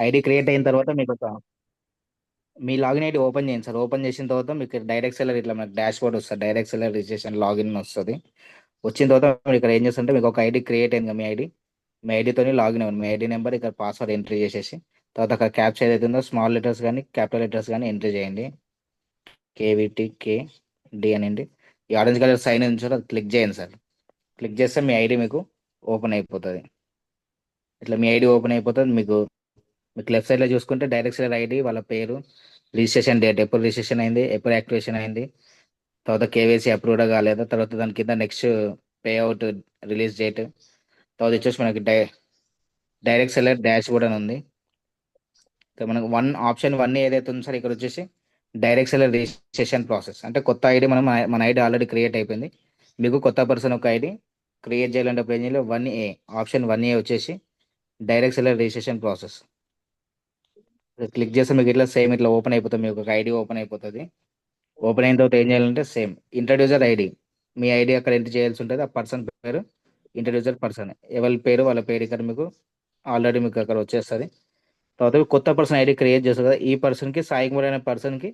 ID create అయిన తర్వాత మీకు ఒక మీ లాగిన్ ఐడి ఓపెన్ చేయండి సార్. ఓపెన్ చేసిన తర్వాత మీకు డైరెక్ట్ సెల్లర్ ఇట్లా మనకి డాష్ బోర్డ్ వస్తుంది. డైరెక్ట్ సెల్లర్ రిజిస్ట్రేషన్ లాగిన్ వస్తుంది. వచ్చిన తర్వాత మీరు ఇక్కడ ఏం చేస్తుంటే మీకు ఒక ఐడి క్రియేట్ అయింది కదా మీ ఐడి. మీ ఐడితోని లాగిన్ అవ్వండి. మీ ఐడి నెంబర్ ఇక్కడ పాస్వర్డ్ ఎంట్రీ చేసేసి తర్వాత అక్కడ క్యాప్చర్ ఏదైతే ఉందో స్మాల్ లెటర్స్ కానీ క్యాపిటల్ లెటర్స్ కానీ ఎంట్రీ చేయండి. కేవిటి కే డి అనండి. ఈ ఆరెంజ్ కలర్ సైన్ ఉంది చూడండి, అది క్లిక్ చేయండి సార్. క్లిక్ చేస్తే మీ ఐడి మీకు ఓపెన్ అయిపోతుంది. ఇట్లా మీ ఐడి ఓపెన్ అయిపోతుంది. మీకు లెఫ్ట్ సైడ్లో చూసుకుంటే డైరెక్ట్ సెల్లర్ ఐడి, వాళ్ళ పేరు, రిజిస్ట్రేషన్ డేట్, ఎప్పుడు రిజిస్ట్రేషన్ అయింది, ఎప్పుడు యాక్టివేషన్ అయింది, తర్వాత కేవైసీ అప్రూవ్డ్ కాలేదా, తర్వాత దాని కింద next pay out release date, తర్వాత వచ్చేసి మనకి డైరెక్ట్ సెల్లర్ డాష్ బోర్డ్ అని ఉంది. ఇక్కడ మనకు ఆప్షన్ 1 ఏదైతే ఉందో సార్, ఇక్కడ వచ్చేసి డైరెక్ట్ సెల్లర్ రిజిస్ట్రేషన్ ప్రాసెస్. అంటే కొత్త ఐడి మన ఐడి ఆల్రెడీ క్రియేట్ అయిపోయింది. మీకు కొత్త పర్సన్ ఒక ఐడి క్రియేట్ చేయాలంటే అప్పుడు ఏం చేయాలి, 1A, ఆప్షన్ 1A వచ్చేసి direct seller registration process. Click చేస్తే మీకు ఇట్లా సేమ్ ఇట్లా ఓపెన్ అయిపోతుంది. మీకు ఒక ఐడి ఓపెన్ అయిపోతుంది. ఓపెన్ అయిన తర్వాత ఏం చేయాలంటే సేమ్ ఇంట్రడ్యూసర్ ఐడి, మీ ఐడి అక్కడ ఎంటర్ చేయాల్సి ఉంటుంది. ఆ పర్సన్ పేరు ఇంట్రడ్యూసర్ పర్సన్, ఎవరి పేరు వాళ్ళ పేరు ఇక్కడ మీకు ఆల్రెడీ మీకు అక్కడ వచ్చేస్తుంది. తర్వాత కొత్త పర్సన్ ఐడి క్రియేట్ చేస్తారు కదా, ఈ పర్సన్కి సాయి కుమార్ అనే పర్సన్కి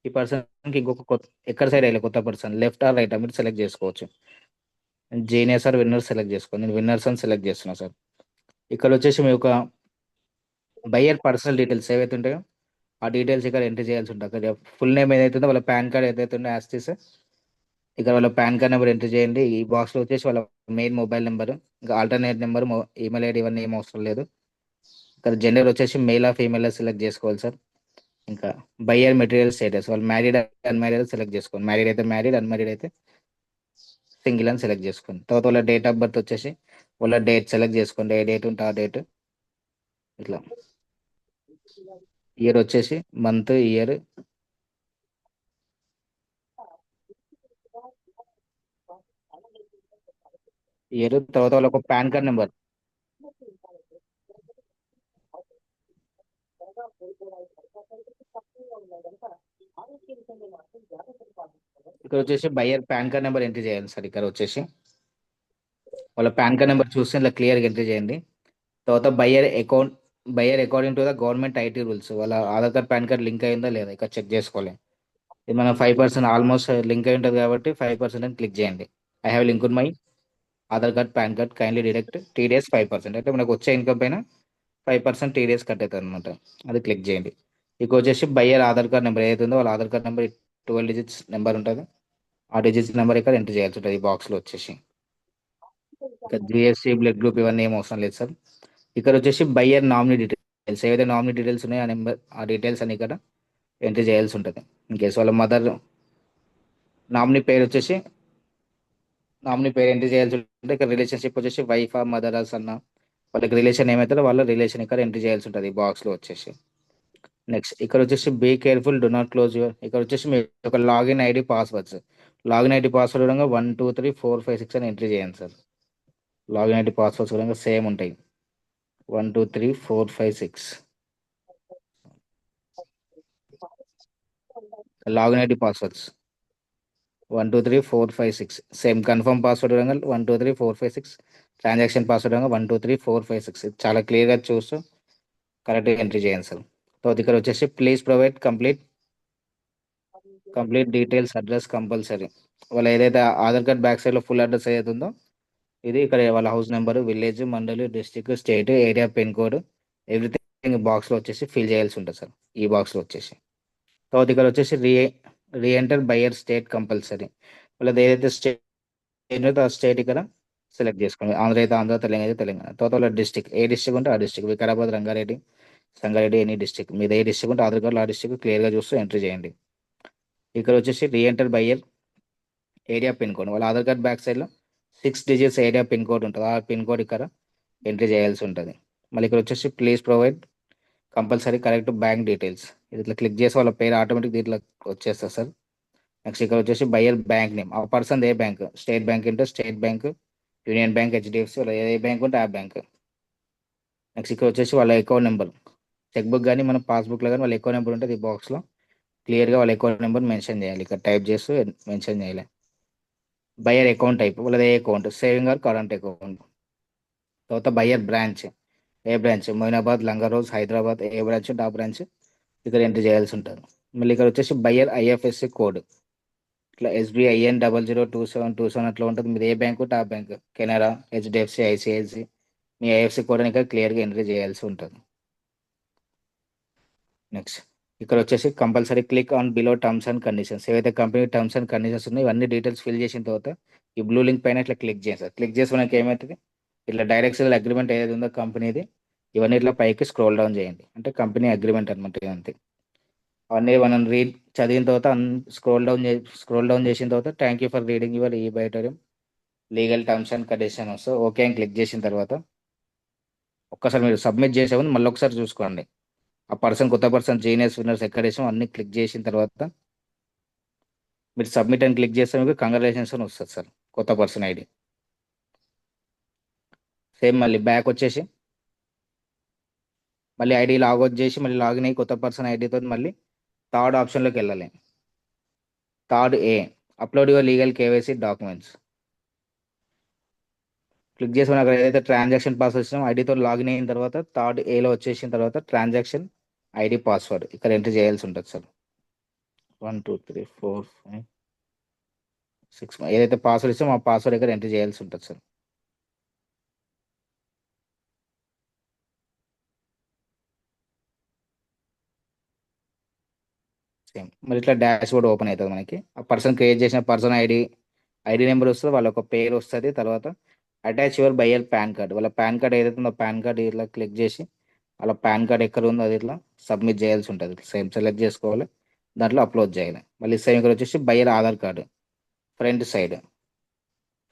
ఈ పర్సన్కి ఇంకొక కొత్త ఎక్కడ సైడ్ వెళ్ళి కొత్త పర్సన్ లెఫ్ట్ ఆర్ రైట్ మీరు సెలెక్ట్ చేసుకోవచ్చు. జీనియస్ ఆర్ విన్నర్ సెలెక్ట్ చేసుకోండి. నేను విన్నర్స్ అని సెలెక్ట్ చేస్తున్నా సార్. ఇక్కడ వచ్చేసి మీ యొక్క బయ్యర్ పర్సనల్ డీటెయిల్స్ ఏవైతే ఉంటాయో ఆ డీటెయిల్స్ ఇక్కడ ఎంటర్ చేయాల్సి ఉంటుంది. అక్కడ ఫుల్ నేమ్ ఏదైతే ఉందో వాళ్ళ పాన్ కార్డ్ ఏదైతే ఉందో యాస్టీస్ ఇక్కడ వాళ్ళ పాన్ కార్డ్ నెంబర్ ఎంటర్ చేయండి. ఈ బాక్స్లో వచ్చేసి వాళ్ళ మెయిన్ మొబైల్ నెంబర్, ఇంకా ఆల్టర్నేట్ నెంబర్, ఈమెయిల్ ఐడి ఇవన్నీ ఏం అవసరం లేదు. ఇక్కడ జెండర్ వచ్చేసి మెయిల్ ఆ ఫీమేల్ సెలెక్ట్ చేసుకోవాలి సార్. ఇంకా బయ్యర్ మెటీరియల్ స్టేటస్ వాళ్ళు మ్యారీడ్ అన్మ్యారీడ్ సెలెక్ట్ చేసుకోండి. మ్యారీడ్ అయితే మ్యారీడ్, అన్మ్యారీడ్ అయితే సింగిల్ అని సెలెక్ట్ చేసుకోండి. తర్వాత వాళ్ళ డేట్ ఆఫ్ బర్త్ వచ్చేసి వాళ్ళ డేట్ సెలెక్ట్ చేసుకోండి. ఏ డేట్ ఉంటే ఆ డేట్. ఇట్లా ఇయర్ వచ్చేసి మంత్, ఇయర్ తర్వాత వాళ్ళ ఒక పాన్ కార్డ్ నెంబర్. ఇక్కడ వచ్చేసి buyer pan card number entry చేయాలి సార్. ఇక్కడ వచ్చేసి వాళ్ళ పాన్ కార్డ్ నెంబర్ చూస్తే ఇలా క్లియర్గా ఎంట్రీ చేయండి. తర్వాత buyer according to the government IT rules వాళ్ళ Aadhaar card PAN card link అయిందా లేదా ఇక్కడ చెక్ చేసుకోవాలి. ఇది మన 5% ఆల్మోస్ట్ లింక్ అయి ఉంటుంది కాబట్టి 5% అని క్లిక్ చేయండి. I have link my Aadhaar card PAN card kindly deduct TDS 5%. అంటే మనకు వచ్చే ఇన్కమ్ పైన 5% టీడీఎస్ కట్ అవుతుంది అనమాట. అది క్లిక్ చేయండి. ఇక వచ్చేసి బయ్యర్ ఆధార్ కార్డ్ నెంబర్ ఏదైతే ఉందో వాళ్ళ Aadhaar card number 12 digits number ఉంటుంది. ఆ డిజిట్స్ నెంబర్ ఇక్కడ ఎంటర్ చేయాల్సి ఉంటుంది ఈ బాక్స్లో వచ్చేసి. ఇక జిఎస్టీ బ్లడ్ గ్రూప్ ఇవన్నీ ఏం అవసరం లేదు సార్. ఇక్కడ వచ్చేసి బయ్యర్ నామినీ డీటెయిల్స్ ఏవైతే నామినీ డీటెయిల్స్ ఉన్నాయో ఆ నెంబర్ ఆ డీటెయిల్స్ అని ఇక్కడ ఎంటర్ చేయాల్సి ఉంటుంది. ఇన్ కేసు వాళ్ళ మదర్ నామినీ పేరు వచ్చేసి నామినీ పేరు ఎంటర్ చేయాల్సి ఉంటుంది. ఇక్కడ రిలేషన్షిప్ వచ్చేసి వైఫ్ ఆ మదర్ ఆ సన్న వాళ్ళకి రిలేషన్ ఏమవుతుందో వాళ్ళ రిలేషన్ ఇక్కడ ఎంటర్ చేయాల్సి ఉంటుంది ఈ బాక్స్లో వచ్చేసి. నెక్స్ట్ ఇక్కడ వచ్చేసి be careful do not close your. ఇక్కడ వచ్చేసి మీ ఒక login ID passwords. Login ID password కూడా 1 2 3 4 5 6 అని ఎంట్రీ చేయండి సార్. లాగిన్ ఐడి పాస్వర్డ్స్ కూడా సేమ్ ఉంటాయి. 1 2 3 4 5 6 login ID passwords 1 2 3 4 5 6 same confirm password కూడా 1 2 3 4 5 6. Transaction password 1 2 3 4 5 6. ఇది చాలా క్లియర్గా చూస్తూ కరెక్ట్గా ఎంట్రీ చేయండి సార్. తర్వాత ఇక్కడ వచ్చేసి please provide complete details address compulsory. వాళ్ళ ఏదైతే ఆధార్ కార్డ్ బ్యాక్ సైడ్లో ఫుల్ అడ్రస్ ఏదైతే ఉందో ఇది ఇక్కడ వాళ్ళ హౌస్ నెంబర్, విలేజ్, మండలి, district, state, area, pin code everything బాక్స్లో వచ్చేసి ఫిల్ చేయాల్సి ఉంటుంది సార్ ఈ బాక్స్లో వచ్చేసి. తర్వాత ఇక్కడ వచ్చేసి రీఎంటర్ బయర్ స్టేట్ కంపల్సరీ. వాళ్ళది ఏదైతే స్టేట్ ఉందో ఆ స్టేట్ ఇక్కడ సెలెక్ట్ చేసుకోండి. ఆంధ్ర అయితే ఆంధ్ర, తెలంగాణ అయితే తెలంగాణ. తర్వాత వాళ్ళ డిస్టిక్ ఏ డిస్టిక్ ఉంటే ఆ district, Vikarabad, Rangareddy, Sangareddy, any district మీద ఏ డిస్టిక్ ఉంటే ఆధార్ కార్డులో ఆ డిస్టిక్ క్లియర్గా చూస్తూ ఎంట్రీ చేయండి. ఇక్కడ వచ్చేసి re-enter buyer area pin code వాళ్ళ ఆధార్ కార్డ్ బ్యాక్ సైడ్లో 6 డిజిట్స్ ఏరియా పిన్ కోడ్ ఉంటుంది. ఆ పిన్ కోడ్ ఇక్కడ ఎంట్రీ చేయాల్సి ఉంటుంది. మళ్ళీ ఇక్కడ వచ్చేసి please provide compulsory correct bank details. ఇది ఇట్లా క్లిక్ చేసి వాళ్ళ పేరు ఆటోమేటిక్ దీంట్లో వచ్చేస్తుంది సార్. నెక్స్ట్ ఇక్కడ వచ్చేసి బయ్యర్ బ్యాంక్ నేమ్, ఆ పర్సన్ ఏ బ్యాంక్, స్టేట్ బ్యాంక్ ఉంటే state bank, union bank, HDFC వాళ్ళ ఏ బ్యాంక్ ఉంటే ఆ బ్యాంక్. నెక్స్ట్ ఇక్కడ వచ్చేసి వాళ్ళ అకౌంట్ నెంబర్, చెక్ బుక్ కానీ మన పాస్బుక్లో కానీ వాళ్ళ అకౌంట్ నెంబర్ ఉంటుంది. ఈ బాక్స్లో క్లియర్గా వాళ్ళ అకౌంట్ నెంబర్ మెన్షన్ చేయాలి. ఇక్కడ టైప్ చేస్తూ మెన్షన్ చేయాలి. బయ్యర్ అకౌంట్ టైప్ వాళ్ళది ఏ account, saving or current account. తర్వాత బయ్యర్ బ్రాంచ్ ఏ బ్రాంచ్ మొయినాబాద్, లంగరోజ్, హైదరాబాద్ ఏ బ్రాంచ్ ఉంటే ఆ బ్రాంచ్ ఇక్కడ ఎంట్రీ చేయాల్సి ఉంటుంది. మళ్ళీ ఇక్కడ వచ్చేసి బయ్యర్ ఐఎఫ్ఎస్సి కోడ్ ఇట్లా SBIN 002727 అట్లా ఉంటుంది. మీరు ఏ బ్యాంక్ ఉంటే ఆ బ్యాంక్, కెనరా, HDFC, ICICI, మీ ఐఎఫ్సి కోడ్ ఇక్కడ క్లియర్గా ఎంట్రీ చేయాల్సి ఉంటుంది. నెక్స్ట్ ఇక్కడ వచ్చేసి compulsory click on below terms and conditions. ఏవైతే కంపెనీ టర్మ్స్ అండ్ కండిషన్స్ ఉన్నాయో ఇవన్నీ డీటెయిల్స్ ఫిల్ చేసిన తర్వాత ఈ బ్లూ లింక్ పైన ఇట్లా క్లిక్ చేస్తారు. క్లిక్ చేసి మనకి ఏమవుతుంది, ఇట్లా డైరెక్ట్ సేల్ అగ్రిమెంట్ ఏదైతే ఉందో కంపెనీది, ఇవన్నీ ఇట్లా పైకి స్క్రోల్ డౌన్ చేయండి. అంటే కంపెనీ అగ్రిమెంట్ అనమాట ఇదంతే. అవన్నీ మనం రీడ్ చదివిన తర్వాత స్క్రోల్ డౌన్ చేసిన తర్వాత thank you for reading your ఈ బైటోరియం legal terms and conditions okay అని క్లిక్ చేసిన తర్వాత ఒక్కసారి మీరు సబ్మిట్ చేసే ముందు మళ్ళీ ఒకసారి చూసుకోండి. ఆ పర్సన్ కొత్త పర్సన్ జీనియస్ విన్నర్స్ ఎక్కడ వేసాం అన్ని క్లిక్ చేసిన తర్వాత మీరు సబ్మిట్ అని క్లిక్ చేస్తే మీకు కంగ్రాచులేషన్స్ అని వస్తుంది సార్, కొత్త పర్సన్ ఐడి. సేమ్ మళ్ళీ బ్యాక్ వచ్చేసి మళ్ళీ ఐడి లాగౌట్ చేసి మళ్ళీ లాగిన్ అయ్యి కొత్త పర్సన్ ఐడితో మళ్ళీ థర్డ్ ఆప్షన్లోకి వెళ్ళాలి. Third A upload your legal KYC documents click చేసి మనం అక్కడ ఏదైతే ట్రాన్సాక్షన్ పాస్వర్డ్ ఇచ్చినామో ఐడితో లాగిన్ అయిన తర్వాత థర్డ్ ఏలో వచ్చేసిన తర్వాత ట్రాన్సాక్షన్ ఐడి పాస్వర్డ్ ఇక్కడ ఎంటర్ చేయాల్సి ఉంటుంది సార్. 1 2 3 4 5 6 ఏదైతే పాస్వర్డ్ ఇస్తామో ఆ పాస్వర్డ్ ఇక్కడ ఎంటర్ చేయాల్సి ఉంటుంది సార్. సేమ్ మరి ఇట్లా డాష్ బోర్డ్ ఓపెన్ అవుతుంది మనకి. ఆ పర్సన్ క్రియేట్ చేసిన పర్సన్ ఐడి నెంబర్ వస్తుంది, వాళ్ళ ఒక పేరు వస్తుంది. తర్వాత attach your buyer pan card, వాళ్ళ పాన్ కార్డ్ ఏదైతే ఉందో పాన్ కార్డ్ ఇట్లా క్లిక్ చేసి వాళ్ళ పాన్ కార్డ్ ఎక్కడ ఉందో అది ఇట్లా సబ్మిట్ చేయాల్సి ఉంటుంది. సేమ్ సెలెక్ట్ చేసుకోవాలి, దాంట్లో అప్లోడ్ చేయాలి. మళ్ళీ సేమ్ ఇక్కడ వచ్చేసి buyer Aadhaar card front side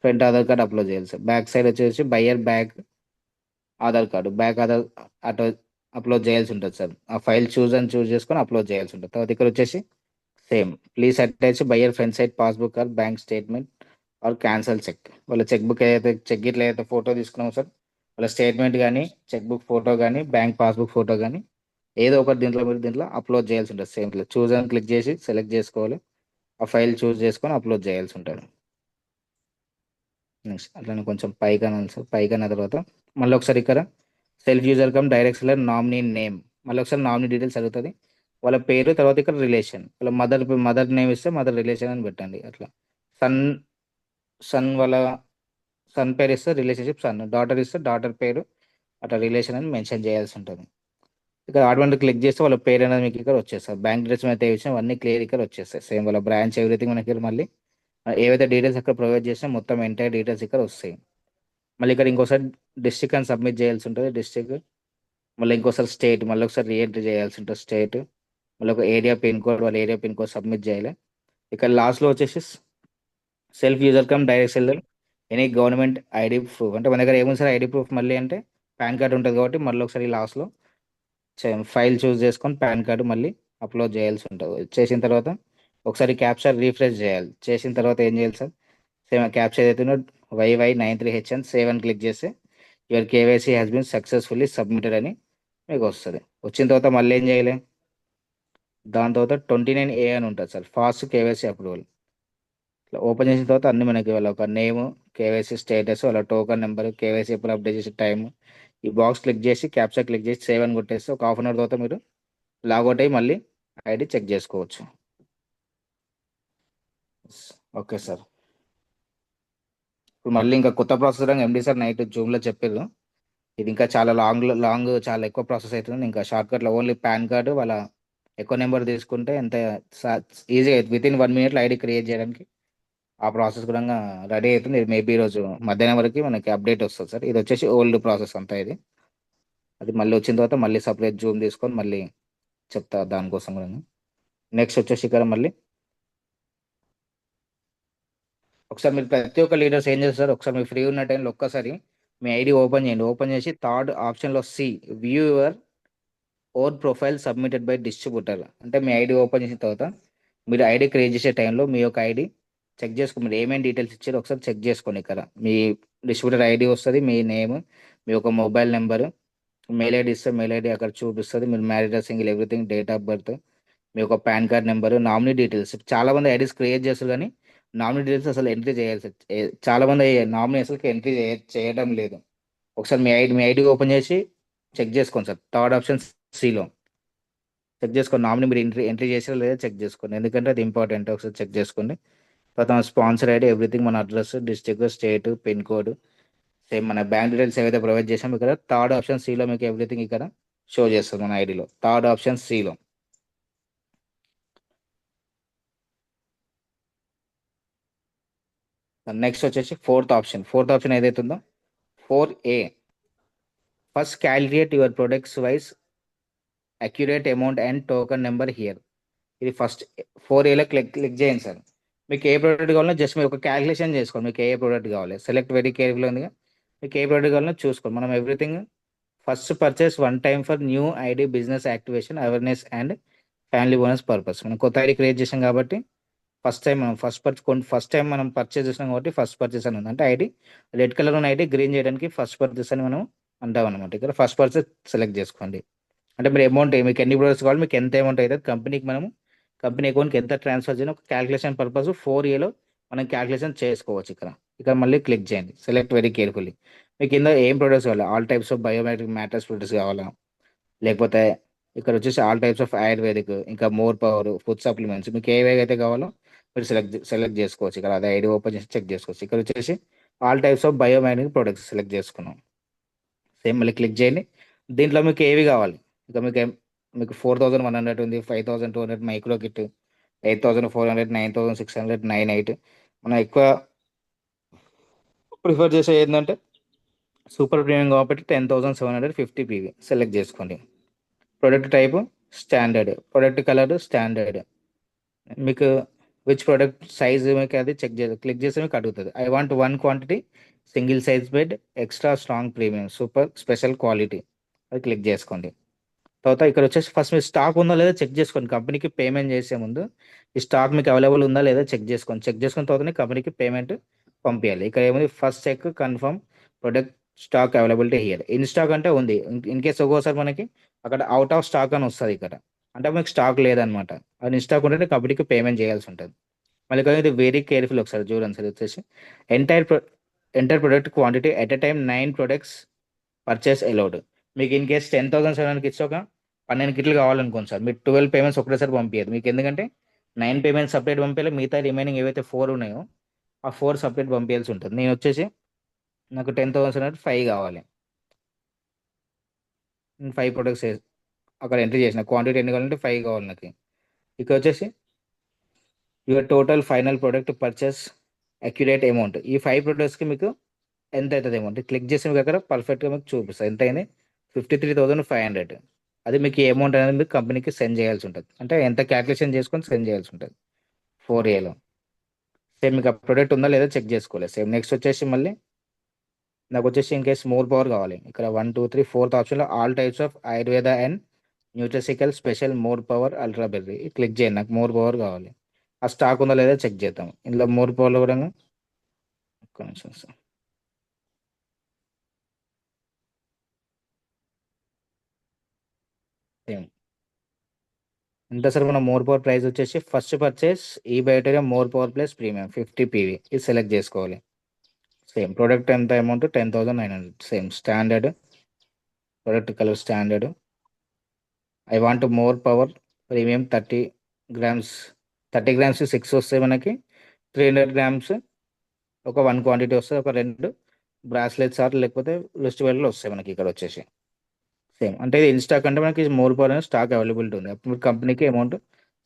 front Aadhaar card upload చేయాలి సార్. బ్యాక్ సైడ్ వచ్చేసి buyer back Aadhaar card back Aadhaar అటు అప్లోడ్ చేయాల్సి ఉంటుంది సార్. ఆ ఫైల్ చూస్ చేసుకొని అప్లోడ్ చేయాల్సి ఉంటుంది. తర్వాత ఇక్కడ వచ్చేసి same please attach buyer front side passbook or bank statement are cancel check. వాళ్ళ చెక్ బుక్ ఏదైతే చెక్ ఇట్లా ఏదైతే ఫోటో తీసుకున్నామో సార్, వాళ్ళ స్టేట్మెంట్ కానీ చెక్ బుక్ ఫోటో కానీ బ్యాంక్ పాస్బుక్ ఫోటో కానీ ఏదో ఒకటి దీంట్లో అప్లోడ్ చేయాల్సి ఉంటుంది. సేమ్ చూస్ అని క్లిక్ చేసి సెలెక్ట్ చేసుకోవాలి, ఆ ఫైల్ చూస్ చేసుకొని అప్లోడ్ చేయాల్సి ఉంటుంది. నెక్స్ట్ అట్లనే కొంచెం పైకి అనాలి సార్. పైకి అన్న తర్వాత మళ్ళీ ఒకసారి ఇక్కడ self user come direct seller nominee name, మళ్ళీ ఒకసారి నామినీ డీటెయిల్స్ అడుగుతుంది. వాళ్ళ పేరు తర్వాత ఇక్కడ రిలేషన్, వాళ్ళ మదర్ నేమ్ ఇస్తే మదర్ రిలేషన్ అని పెట్టండి. అట్లా సన్ వాళ్ళ సన్ పేరు ఇస్తే రిలేషన్షిప్ సన్, డాటర్ ఇస్తే డాటర్ పేరు, అట్లా రిలేషన్ అని మెన్షన్ చేయాల్సి ఉంటుంది. ఇక్కడ ఆటోమేటిక్ క్లిక్ చేస్తే వాళ్ళ పేరు అనేది మీకు ఇక్కడ వచ్చేస్తారు. బ్యాంక్ డీటెయిల్స్ అయితే ఇచ్చినా అన్ని క్లియర్ ఇక్కడ వచ్చేస్తాయి. సేమ్ వాళ్ళ బ్రాంచ్ ఎవ్రీథింగ్ మనకి ఇక్కడ మళ్ళీ ఏవైతే డీటెయిల్స్ అక్కడ ప్రొవైడ్ చేసినా మొత్తం ఎంటైర్ డీటెయిల్స్ ఇక్కడ వస్తాయి. మళ్ళీ ఇక్కడ ఇంకోసారి డిస్ట్రిక్ట్ అని సబ్మిట్ చేయాల్సి ఉంటుంది. డిస్ట్రిక్ట్ మళ్ళీ ఇంకోసారి స్టేట్, మళ్ళీ ఒకసారి రీఎంట్రీ చేయాల్సి ఉంటుంది స్టేట్, మళ్ళీ ఒక ఏరియా పిన్ కోడ్, వాళ్ళ ఏరియా పిన్ కోడ్ సబ్మిట్ చేయాలి. ఇక్కడ లాస్ట్లో వచ్చేసి self user come direct seller any government ID proof, అంటే మన దగ్గర ఏముంది సార్ ఐడి ప్రూఫ్ మళ్ళీ అంటే పాన్ కార్డ్ ఉంటుంది కాబట్టి మళ్ళీ ఒకసారి లాస్ట్లో ఫైల్ చూస్ చేసుకొని పాన్ కార్డు మళ్ళీ అప్లోడ్ చేయాల్సి ఉంటుంది. చేసిన తర్వాత ఒకసారి క్యాప్చర్ రీఫ్రెష్ చేయాలి. చేసిన తర్వాత ఏం చేయాలి సార్, సేమ్ క్యాప్చర్ ఏదైతే YY93H అని సేవ్ అని క్లిక్ చేస్తే your KYC has been successfully submitted అని మీకు వస్తుంది. వచ్చిన తర్వాత మళ్ళీ ఏం చేయాలి, దాని తర్వాత 29A అని ఉంటుంది సార్, ఫాస్ట్ కేవైసీ అప్రూవల్. ఇట్లా ఓపెన్ చేసిన తర్వాత అన్ని మనకి వాళ్ళ ఒక నేమ్, కేవైసీ స్టేటస్, వాళ్ళ టోకన్ నెంబర్, కేవైసీ ఎప్పుడు అప్డేట్ చేసే టైం, ఈ బాక్స్ క్లిక్ చేసి క్యాప్చర్ క్లిక్ చేసి సేవ్ అని కొట్టేస్తే ఒక హాఫ్ అన్ అవర్ తర్వాత మీరు లాగౌట్ అయ్యి మళ్ళీ ఐడి చెక్ చేసుకోవచ్చు. Okay sir. ఇప్పుడు మళ్ళీ ఇంకా కొత్త ప్రాసెస్ MD సార్ నైట్ జూమ్లో చెప్పారు. ఇది ఇంకా చాలా లాంగ్ చాలా ఎక్కువ ప్రాసెస్ అవుతుంది. ఇంకా షార్ట్కట్లో ఓన్లీ పాన్ కార్డు వాళ్ళ ఎక్కువ నెంబర్ తీసుకుంటే ఎంత ఈజీగా అవుతుంది. With in 1 minute ID create చేయడానికి ఆ ప్రాసెస్ కూడా రెడీ అవుతుంది. ఇది మేబీ ఈరోజు మధ్యాహ్నం వరకు మనకి అప్డేట్ వస్తుంది సార్. ఇది వచ్చేసి ఓల్డ్ ప్రాసెస్ అంతా ఇది. అది మళ్ళీ వచ్చిన తర్వాత మళ్ళీ సపరేట్ జూమ్ తీసుకొని మళ్ళీ చెప్తా దానికోసం కూడా. నెక్స్ట్ వచ్చేసి ఇక్కడ మళ్ళీ ఒకసారి మీరు ప్రతి ఒక్క లీడర్స్ ఏం చేస్తారు, ఒకసారి మీరు ఫ్రీ ఉన్న టైంలో ఒక్కసారి మీ ఐడి ఓపెన్ చేయండి. ఓపెన్ చేసి థర్డ్ ఆప్షన్లో view your own profile submitted by distributor, అంటే మీ ఐడి ఓపెన్ చేసిన తర్వాత మీరు ఐడి క్రియేట్ చేసే టైంలో మీ యొక్క ఐడి చెక్ చేసుకో, మీరు ఏమేమి డీటెయిల్స్ ఇచ్చారో ఒకసారి చెక్ చేసుకోండి. ఇక్కడ మీ డిస్ట్రిబ్యూటర్ ఐడి వస్తుంది, మీ నేమ్, మీ యొక్క మొబైల్ నెంబర్, మెయిల్ ఐడి ఇస్తే మెయిల్ ఐడి అక్కడ చూపిస్తుంది, మీరు married single everything, date of birth, మీ యొక్క PAN card number, nominee details. చాలా మంది ఐడీస్ క్రియేట్ చేస్తారు కానీ నామినీ డీటెయిల్స్ అసలు ఎంట్రీ చేయాల్సి చాలా మంది నామినీ అసలు ఎంట్రీ చేయడం లేదు. ఒకసారి మీ ఐడి ఓపెన్ చేసి చెక్ చేసుకోండి సార్. థర్డ్ ఆప్షన్ సిలో చెక్ చేసుకోండి. నామినీ మీరు ఎంట్రీ ఎంట్రీ చేసారో లేదో చెక్ చేసుకోండి. ఎందుకంటే అది ఇంపార్టెంట్. ఒకసారి చెక్ చేసుకోండి. తర్వాత మన స్పాన్సర్ ఐడి, ఎవ్రీథింగ్, మన address, district, state, pin code, same మన బ్యాంక్ డీటెయిల్స్ ఏవైతే ప్రొవైడ్ చేసామో ఇక్కడ థర్డ్ ఆప్షన్ సిలో మీకు ఎవ్రీథింగ్ ఇక్కడ షో చేస్తుంది మన ఐడిలో. థర్డ్ ఆప్షన్ సిలో. నెక్స్ట్ వచ్చేసి ఫోర్త్ ఆప్షన్ ఏదైతే ఉందో 4A, first calculate your products wise accurate amount and token number here. ఇది ఫస్ట్ 4Aలో క్లిక్ క్లిక్ చేయండి సార్. మీకు ఏ ప్రోడక్ట్ కావాలో జస్ట్ మీరు ఒక క్యాలిక్యులేషన్ చేసుకోండి. మీకు ఏ ప్రోడక్ట్ కావాలి సెలెక్ట్ వెరీ కేర్ఫుల్ ఉందిగా. మీకు ఏ ప్రోడక్ట్ కావాలో చూసుకోండి. మనం everything first purchase one time for new ID business activation awareness and family bonus purpose. మనం కొత్త ఐడి క్రియేట్ చేసాం కాబట్టి ఫస్ట్ టైం మనం పర్చేస్ చేసాం కాబట్టి ఫస్ట్ పర్చేస్ అని ఉంది. అంటే ఐడి రెడ్ కలర్ ఉన్న ఐడి గ్రీన్ చేయడానికి ఫస్ట్ పర్చేస్ అని మనం అంటాం అనమాట. ఇక్కడ ఫస్ట్ పర్చేస్ సెలెక్ట్ చేసుకోండి. అంటే మీరు అమౌంట్ మీకు ఎన్ని ప్రొడక్ట్స్ కావాలి, మీకు ఎంత అమౌంట్ అవుతుంది, కంపెనీకి మనము కంపెనీ అకౌంట్కి ఎంత ట్రాన్స్ఫర్ చేయాలి ఒక క్యాలిక్యులేషన్ పర్పస్ 4Aలో మనం క్యాలిక్యులేషన్ చేసుకోవచ్చు. ఇక్కడ మళ్ళీ క్లిక్ చేయండి. Select very carefully. మీకు కింద ఏం ప్రొడక్ట్స్ కావాలి, all types of biometric matters products కావాలా, లేకపోతే ఇక్కడ వచ్చేసి ఆల్ టైప్స్ ఆఫ్ ఆయుర్వేదిక్, ఇంకా మోర్ పవర్, ఫుడ్ సప్లిమెంట్స్, మీకు ఏవైతే కావాలో మీరు సెలెక్ట్ చేసుకోవచ్చు. ఇక్కడ అదే ఐడి ఓపెన్ చేసి చెక్ చేసుకోవచ్చు. ఇక్కడ వచ్చేసి all types of biometric products select చేసుకున్నాం. సేమ్ మళ్ళీ క్లిక్ చేయండి. దీంట్లో మీకు ఏవి కావాలి, ఇక మీకు 4100 ఉంది, 5200 మైక్రో కిట్, 8400, 9600, 98. మనం ఎక్కువ ప్రిఫర్ చేసే ఏంటంటే సూపర్ ప్రీమియం కాబట్టి 10,750 PV సెలెక్ట్ చేసుకోండి. Product type standard, product colour standard, మీకు విచ్ ప్రొడక్ట్ సైజ్ మీకు అది క్లిక్ చేసి మీకు అడుగుతుంది. I want one quantity single size bed extra strong premium super special quality, అది క్లిక్ చేసుకోండి. తర్వాత ఇక్కడ వచ్చేసి ఫస్ట్ మీరు స్టాక్ ఉందా లేదా చెక్ చేసుకోండి. కంపెనీకి పేమెంట్ చేసే ముందు ఈ స్టాక్ మీకు అవైలబుల్ ఉందా లేదా చెక్ చేసుకోండి. చెక్ చేసుకున్న తర్వాతనే కంపెనీకి పేమెంట్ పంపించాలి. ఇక్కడ ఏముంది first check confirm product stock availability here. In stock అంటే ఉంది, ఇన్ కేస్ ఒక్కోసారి మనకి అక్కడ అవుట్ ఆఫ్ స్టాక్ అని వస్తుంది. ఇక్కడ అంటే మీకు స్టాక్ లేదనమాట. అది ఇన్ స్టాక్ ఉంటే కంపెనీకి పేమెంట్ చేయాల్సి ఉంటుంది. మళ్ళీ ఇక్కడ ఇది వెరీ కేర్ఫుల్ ఒకసారి చూడండి సార్. వచ్చేసి entire enter product quantity at a time 9 products purchase allowed. మీకు ఇన్ కేస్ 10,700 ఇచ్చి ఒక 12 కిట్లు కావాలనుకోండి సార్, మీరు 12 పేమెంట్స్ ఒకటేసారి పంపించదు. మీకు ఎందుకంటే 9 పేమెంట్స్ సపరేట్ పంపించాలి, మిగతా రిమైనింగ్ ఏవైతే 4 ఉన్నాయో ఆ 4 సపరేట్ పంపించాల్సి ఉంటుంది. నేను వచ్చేసి నాకు 10,705 కావాలి. 5 ప్రొడక్ట్స్ అక్కడ ఎంట్రీ చేసిన క్వాంటిటీ ఎన్ని కావాలంటే 5 కావాలి నాకు. ఇక్కడ వచ్చేసి your total final product purchase accurate amount, ఈ 5 ప్రొడక్ట్స్కి మీకు ఎంత అవుతుంది అమౌంట్ క్లిక్ చేసి మీకు అక్కడ పర్ఫెక్ట్గా మీకు చూపిస్తుంది. ఎంత అయింది 53,500. అది మీకు ఏ అమౌంట్ అనేది మీకు కంపెనీకి సెండ్ చేయాల్సి ఉంటుంది. అంటే ఎంత క్యాల్కులేషన్ చేసుకొని సెండ్ చేయాల్సి ఉంటుంది 4Aలో. సేమ్ మీకు ఆ ప్రొడక్ట్ ఉందా లేదా చెక్ చేసుకోవాలి. సేమ్ నెక్స్ట్ వచ్చేసి మళ్ళీ నాకు వచ్చేసి ఇన్ కేస్ మోర్ పవర్ కావాలి. ఇక్కడ 1 2 3 4th ఆప్షన్లో all types of Ayurveda and nutraceutical special more power ultra berry click చేయండి. నాకు మోర్ పవర్ కావాలి. ఆ స్టాక్ ఉందా లేదా చెక్ చేద్దాం. ఇందులో మోర్ పవర్లో కూడా ఒక్క నిమిషం సార్. సేమ్ ఎంత సార్ మన మోర్ పవర్ ప్రైస్ వచ్చేసి ఫస్ట్ పర్చేస్ ఈ బయోటేరియా more power plus premium 50 PV ఇది సెలెక్ట్ చేసుకోవాలి. సేమ్ ప్రోడక్ట్ ఎంత amount 10,900. Same standard, product colour standard, I want more power premium 30 grams. 30 grams 6 వస్తాయి మనకి. 300 గ్రామ్స్ ఒక 1 క్వాంటిటీ వస్తుంది. ఒక 2 బ్రాస్లెట్స్ ఆర్ లేకపోతే రిస్ట్ బెల్ట్లు వస్తాయి మనకి ఇక్కడ వచ్చేసి. సేమ్ అంటే ఇది ఇన్స్టాక్ అంటే మనకి మోర్ పవర్ అనేది స్టాక్ అవైలబిలిటీ ఉంది. అప్పుడు మీరు కంపెనీకి అమౌంట్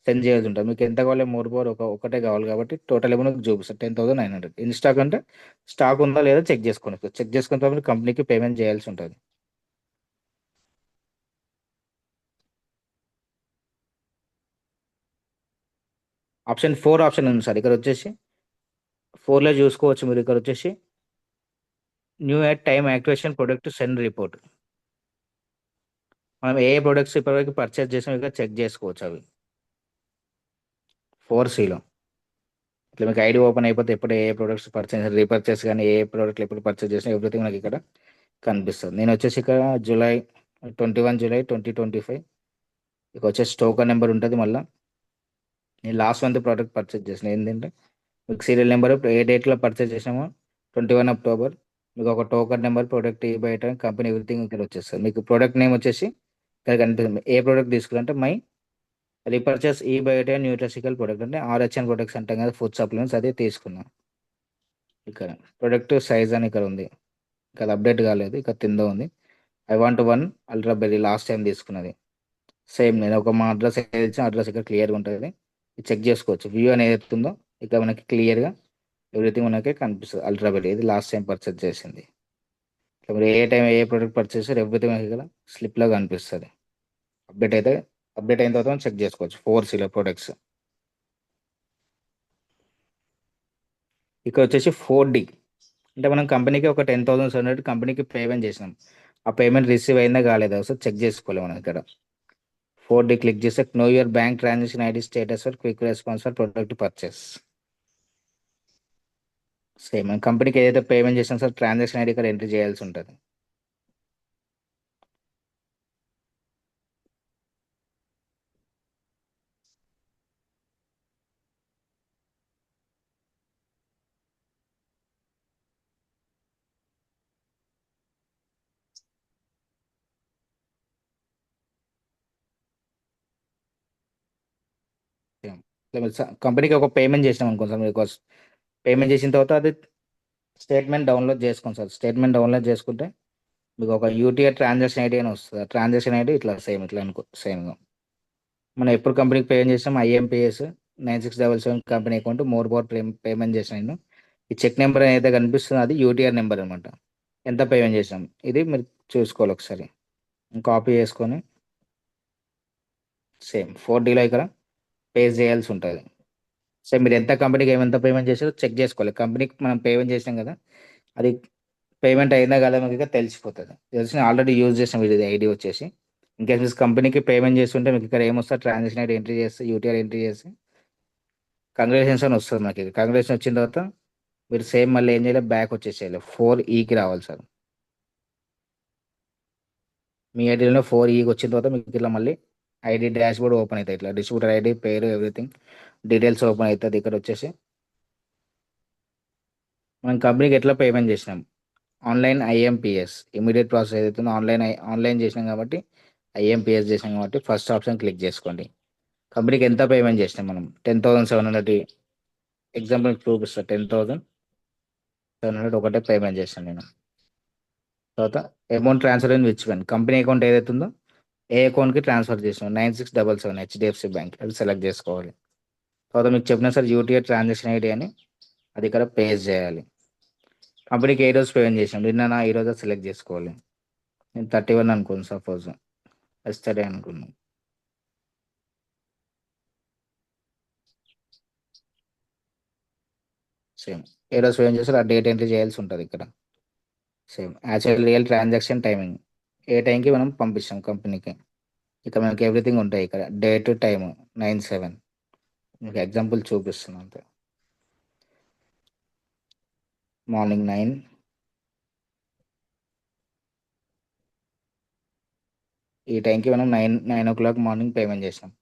సెండ్ చేయాల్సి ఉంటుంది. మీకు ఎంత కావాలి మోర్ పవర్ ఒకటే కావాలి కాబట్టి టోటల్ అమౌంట్ చూపిస్తారు 10,900. ఇన్స్టాక్ అంటే స్టాక్ ఉందా లేదా చెక్ చేసుకోండి. చెక్ చేసుకున్న తర్వాత మీరు కంపెనీకి పేమెంట్ చేయాల్సి ఉంటుంది. ఆప్షన్ ఉంది సార్. ఇక్కడ వచ్చేసి 4లో చూసుకోవచ్చు మీరు. ఇక్కడ వచ్చేసి new at time activation product send report. మనం ఏ ప్రొడక్ట్స్ ఇప్పటివరకు పర్చేస్ చేసాం ఇక్కడ చెక్ చేసుకోవచ్చు. అవి 4Cలో ఇట్లా మీకు ఐడి ఓపెన్ అయిపోతే ఎప్పుడు ఏ ప్రొడక్ట్స్ పర్చేస్ రీపర్చేస్ కానీ ఏ ప్రోడక్ట్లు ఎప్పుడు పర్చేస్ చేసినా ఎవ్రీథింగ్ నాకు ఇక్కడ కనిపిస్తుంది. నేను వచ్చేసి ఇక్కడ జూలై 21 జూలై 2025 ఇక వచ్చేసి టోకన్ నెంబర్ ఉంటుంది. మళ్ళీ నేను లాస్ట్ మంత్ ప్రోడక్ట్ పర్చేస్ చేసిన ఏంటంటే మీకు సీరియల్ నెంబర్ ఏ డేట్లో పర్చేస్ చేసామో 21 అక్టోబర్ మీకు ఒక టోకెన్ నెంబర్, ప్రొడక్ట్ ఈ బయట కంపెనీ ఎవ్రీథింగ్ ఇక్కడ వచ్చేస్తుంది. మీకు ప్రొడక్ట్ నేమ్ వచ్చేసి ఇక్కడ కనిపిస్తుంది. ఏ ప్రొడక్ట్ తీసుకున్నారంటే మై రీపర్చేస్ ఈ బయోటే న్యూట్రిషికల్ ప్రొడక్ట్ అంటే ఆర్హెచ్ఎన్ ప్రొడక్ట్స్ అంటాం కదా, ఫుడ్ సప్లిమెంట్స్ అదే తీసుకున్నాం. ఇక్కడ ప్రొడక్ట్ సైజ్ అని ఇక్కడ ఉంది, ఇక్కడ అప్డేట్ కాలేదు, ఇక్కడ కింద ఉంది. I want one ultra berry last time తీసుకున్నది. సేమ్ నేను ఒక మా అడ్రస్ ఏది ఇచ్చిన అడ్రస్ ఇక్కడ క్లియర్గా ఉంటుంది, చెక్ చేసుకోవచ్చు. వ్యూ అని ఏదైతే ఉందో ఇక్కడ మనకి క్లియర్గా ఎవ్రీథింగ్ మనకి కనిపిస్తుంది. అల్ట్రా బెర్రీ ఇది లాస్ట్ టైం పర్చేస్ చేసింది. ఇట్లా మీరు ఏ టైం ఏ ప్రోడక్ట్ పర్చేస్ చేస్తారు ఎవ్రీథింగ్ మనకి ఇక్కడ స్లిప్లో కనిపిస్తుంది. అప్డేట్ అయితే అప్డేట్ అయిన తర్వాత చెక్ చేసుకోవచ్చు. 4 ప్రొడక్ట్స్ ఇక్కడ వచ్చేసి 4D అంటే మనం కంపెనీకి ఒక 10,700 కంపెనీకి పేమెంట్ చేసినాం. ఆ పేమెంట్ రిసీవ్ అయిందా కాలేదా ఒకసారి చెక్ చేసుకోవాలి మనం ఇక్కడ. 4D క్లిక్ చేస్తే know your bank transaction ID status for quick response for product purchase. Same మనం కంపెనీకి ఏదైతే పేమెంట్ చేసినా సార్ ట్రాన్సాక్షన్ ఐడి ఇక్కడ ఎంట్రీ చేయాల్సి ఉంటుంది. సేమ్ కంపెనీకి ఒక పేమెంట్ చేసినాం అనుకోండి సార్, మీకు పేమెంట్ చేసిన తర్వాత అది స్టేట్మెంట్ డౌన్లోడ్ చేసుకోండి సార్. స్టేట్మెంట్ డౌన్లోడ్ చేసుకుంటే మీకు ఒక యూటీఆర్ ట్రాన్సాక్షన్ ఐడి అని వస్తుంది. ట్రాన్సాక్షన్ ఐడి ఇట్లా సేమ్ ఇట్లా అనుకో సేమ్గా మనం ఎప్పుడు కంపెనీకి పేమెంట్ చేసాం IMPS 9677 company account more power payment చేసిన నేను ఈ చెక్ నెంబర్ ఏదైతే కనిపిస్తుందో అది యూటీఆర్ నెంబర్ అనమాట. ఎంత పేమెంట్ చేసాం ఇది మీరు చూసుకోవాలి ఒకసారి. కాపీ చేసుకొని సేమ్ 4Dలో ఇక్కడ పేస్ట్ చేయాల్సి ఉంటుంది. సేమ్ మీరు ఎంత కంపెనీకి ఏమంత పేమెంట్ చేసారో చెక్ చేసుకోవాలి. కంపెనీకి మనం పేమెంట్ చేసాం కదా, అది పేమెంట్ అయిందా కదా మీకు ఇక తెలిసిపోతుంది. తెలిసిన ఆల్రెడీ యూజ్ చేసాం ఇది ఐడి వచ్చేసి. ఇన్కేస్ మీరు కంపెనీకి పేమెంట్ చేస్తుంటే మీకు ఇక్కడ ఏమొస్తుంది ట్రాన్సాక్షన్ ఐడి ఎంట్రీ చేస్తే యూటీఆర్ ఎంట్రీ చేసి కంగ్రాచులేషన్స్ అని వస్తుంది. మనకి కంగ్రాచులేషన్ వచ్చిన తర్వాత మీరు సేమ్ మళ్ళీ ఏం చేయాలి, బ్యాక్ వచ్చేసేయాలి. 4Eకి రావాలి సార్. మీ ఐడిలో 4Eకి వచ్చిన తర్వాత మీకు ఇట్లా మళ్ళీ ఐడి డాష్ బోర్డ్ ఓపెన్ అవుతుంది. ఇట్లా డిస్ట్రిబ్యూటర్ ఐడి పేరు ఎవ్రీథింగ్ డీటెయిల్స్ ఓపెన్ అవుతుంది. ఇక్కడ వచ్చేసి మనం కంపెనీకి ఎట్లా పేమెంట్ చేసినాం ఆన్లైన్ ఐఎంపిఎస్ ఇమీడియట్ ప్రాసెస్ ఏదైతుందో ఆన్లైన్ చేసినాం కాబట్టి ఐఎంపిఎస్ చేసినాం కాబట్టి ఫస్ట్ ఆప్షన్ క్లిక్ చేసుకోండి. కంపెనీకి ఎంత పేమెంట్ చేసినాం మనం 10,700 ఎగ్జాంపుల్ చూపిస్తాను. 10,700 ఒకటే పేమెంట్ చేశాను నేను. తర్వాత amount transfer in which bank company account ఏదైతే ఉందో ఏ అకౌంట్కి ట్రాన్స్ఫర్ చేసినాం 9677 హెచ్డిఎఫ్సి బ్యాంక్ అది సెలెక్ట్ చేసుకోవాలి. తర్వాత మీకు చెప్పిన సార్ యూటీఆర్ ట్రాన్సాక్షన్ ఐడి అని అది ఇక్కడ పేస్ట్ చేయాలి. కంపెనీకి ఏ రోజు పేమెంట్ చేసాం నిన్న ఈ రోజు సెలెక్ట్ చేసుకోవాలి. నేను 31 అనుకోండి సపోజ్, ఎస్టర్డే అనుకున్నాను. సేమ్ ఏ రోజు పేమెంట్ చేస్తారు ఆ డేట్ ఎంట్రీ చేయాల్సి ఉంటుంది ఇక్కడ. Same actual real transaction timing ఏ టైంకి మనం పంపిస్తాం కంపెనీకి ఇక్కడ మనకి ఎవ్రీథింగ్ ఉంటాయి. ఇక్కడ డేట్ టైం 9/7 మీకు ఎగ్జాంపుల్ చూపిస్తున్నాను అంతే. మార్నింగ్ 9 ఈ టైంకి మనం 9 o'clock మార్నింగ్ పేమెంట్ చేసాం.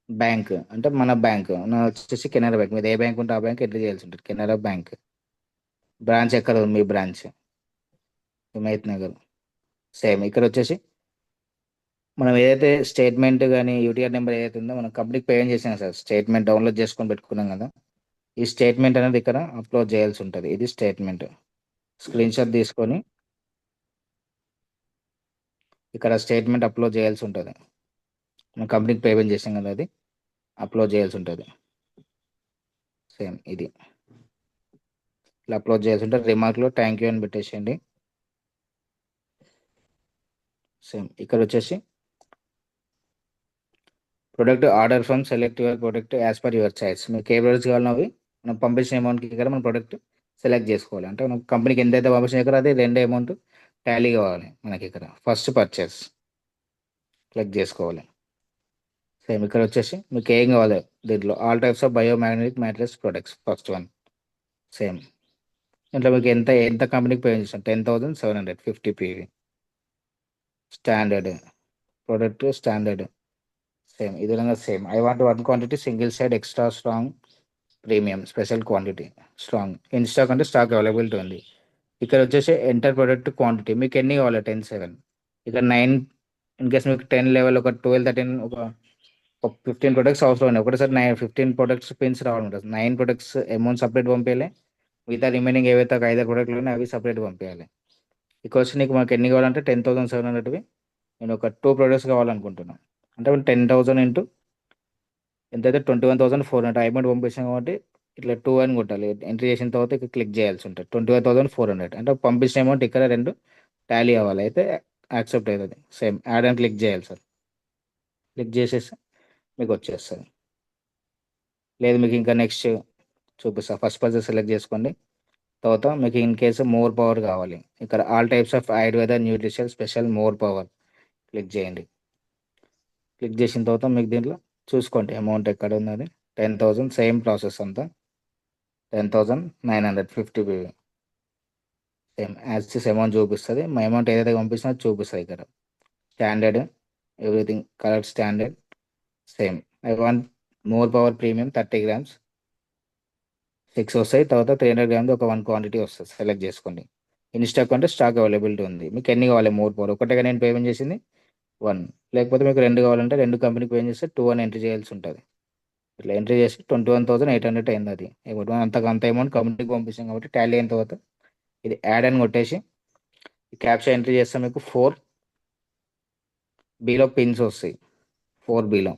బ్యాంక్ అంటే మన బ్యాంక్ వచ్చేసి కెనరా బ్యాంక్. మీద ఏ బ్యాంక్ ఉంటే ఆ బ్యాంక్ ఎంట్రీ చేయాల్సి ఉంటుంది. కెనరా బ్యాంక్. బ్రాంచ్ ఎక్కడ ఉంది మీ బ్రాంచ్? హిమాయత్ నగర్. సేమ్ ఇక్కడ వచ్చేసి మనం ఏదైతే స్టేట్మెంట్ కానీ యూటీఆర్ నెంబర్ ఏదైతే ఉందో మనం కంపెనీకి పేమెంట్ చేసాం సార్, స్టేట్మెంట్ డౌన్లోడ్ చేసుకొని పెట్టుకున్నాం కదా, ఈ స్టేట్మెంట్ అనేది ఇక్కడ అప్లోడ్ చేయాల్సి ఉంటుంది. ఇది స్టేట్మెంట్ స్క్రీన్ షాట్ తీసుకొని ఇక్కడ స్టేట్మెంట్ అప్లోడ్ చేయాల్సి ఉంటుంది. మనం కంపెనీకి పేమెంట్ చేసాం కదా అది అప్లోడ్ చేయాల్సి ఉంటుంది. సేమ్ ఇది ఇలా అప్లోడ్ చేయాల్సి ఉంటుంది. రిమార్క్లో థ్యాంక్ యూ అని పెట్టేసేయండి. సేమ్ ఇక్కడ వచ్చేసి product order from select your product as per your choice. మీకు ఏ ప్రొడక్ట్స్ కావాలో అవి మనం పంపించిన అమౌంట్కి ఇక్కడ మనం ప్రొడక్ట్ సెలెక్ట్ చేసుకోవాలి. అంటే మనం కంపెనీకి ఎంతైతే పంపించిన ఇక్కడ అది రెండే అమౌంట్ టాలీ కావాలి మనకి. ఇక్కడ ఫస్ట్ పర్చేస్ క్లిక్ చేసుకోవాలి. సేమ్ ఇక్కడ వచ్చేసి మీకు ఏం కావాలి దీంట్లో all types of biomagnetic matrix products first one. Same ఇంట్లో మీకు ఎంత ఎంత కంపెనీకి పేమెంట్ చేస్తాం 10,700 50 PV standard product standard. Same ఇది విధంగా same I want one quantity single side extra strong premium special quantity strong in stock అంటే స్టాక్ అవైలబిలిటీ ఉంది. ఇక్కడ వచ్చేసి ఎంటర్ ప్రొడక్ట్ క్వాంటిటీ మీకు ఎన్ని కావాలి 10 7. ఇక్కడ 9 ఇన్ కేస్ మీకు 10 లెవెల్ ఒక 12 13 ఒక 15 ప్రొడక్ట్స్ అవసరం ఉన్నాయి. ఒకటేసారి 15 ప్రొడక్ట్స్ పిన్స్ రావాలన్నమాట. 9 ప్రొడక్ట్స్ అమౌంట్ సపరేట్ పంపించాలి. మిగతా రిమైనింగ్ ఏవైతే ఒక 5 ప్రొడక్ట్లు ఉన్నాయో అవి సపరేట్ పంపించాలి. ఇక్కడ వచ్చి నీకు మాకు ఎన్ని కావాలంటే 10,700వి నేను ఒక 2 ప్రొడక్ట్స్ కావాలనుకుంటున్నాను. అంటే 10,000 ఇంటూ ఎంతైతే 21,400 అమౌంట్ పంపించాం కాబట్టి ఇట్లా 2 అని కొట్టాలి. ఎంట్రీ చేసిన తర్వాత ఇక్కడ క్లిక్ చేయాల్సి ఉంటుంది. 21,400 అంటే పంపించిన అమౌంట్ ఇక్కడ రెండు టాలీ అవ్వాలి. అయితే యాక్సెప్ట్ అవుతుంది. సేమ్ యాడ్ అని క్లిక్ చేయాలి సార్. క్లిక్ చేసేసి మీకు వచ్చేస్తుంది. లేదు మీకు ఇంకా నెక్స్ట్ చూపిస్తా. ఫస్ట్ పర్సన్ సెలెక్ట్ చేసుకోండి. తర్వాత మీకు ఇన్ కేసు మోర్ పవర్ కావాలి. ఇక్కడ all types of Ayurveda nutrition special more power click చేయండి. క్లిక్ చేసిన తర్వాత మీకు దీంట్లో చూసుకోండి అమౌంట్ ఎక్కడ ఉన్నది. 10,000 సేమ్ ప్రాసెస్ అంతా 10,950 సేమ్ యాజ్ దిస్ అమౌంట్ చూపిస్తుంది. మా అమౌంట్ ఏదైతే పంపిస్తున్నా అది చూపిస్తుంది ఇక్కడ. Standard everything correct standard same. I want more power premium 30 grams 6 వస్తాయి. తర్వాత 300 grams ఒక 1 క్వాంటిటీ వస్తుంది. సెలెక్ట్ చేసుకోండి. ఇన్ స్టాక్ అంటే స్టాక్ అవైలబిలిటీ ఉంది. మీకు ఎన్ని కావాలి మోర్ పవర్? ఒకటేగా నేను పేమెంట్ చేసింది 1. లేకపోతే మీకు 2 కావాలంటే 2 కంపెనీకి పేమెంట్ చేస్తే 2 అని ఎంట్రీ చేయాల్సి ఉంటుంది. ఇట్లా ఎంట్రీ చేసి 21,800 అయింది. అది అంత అమౌంట్ కంపెనీకి పంపిస్తాం కాబట్టి టాలీ అయిన తర్వాత ఇది యాడ్ అని కొట్టేసి క్యాప్చా ఎంట్రీ చేస్తే మీకు 4Bలో పిన్స్ వస్తాయి. 4Bలో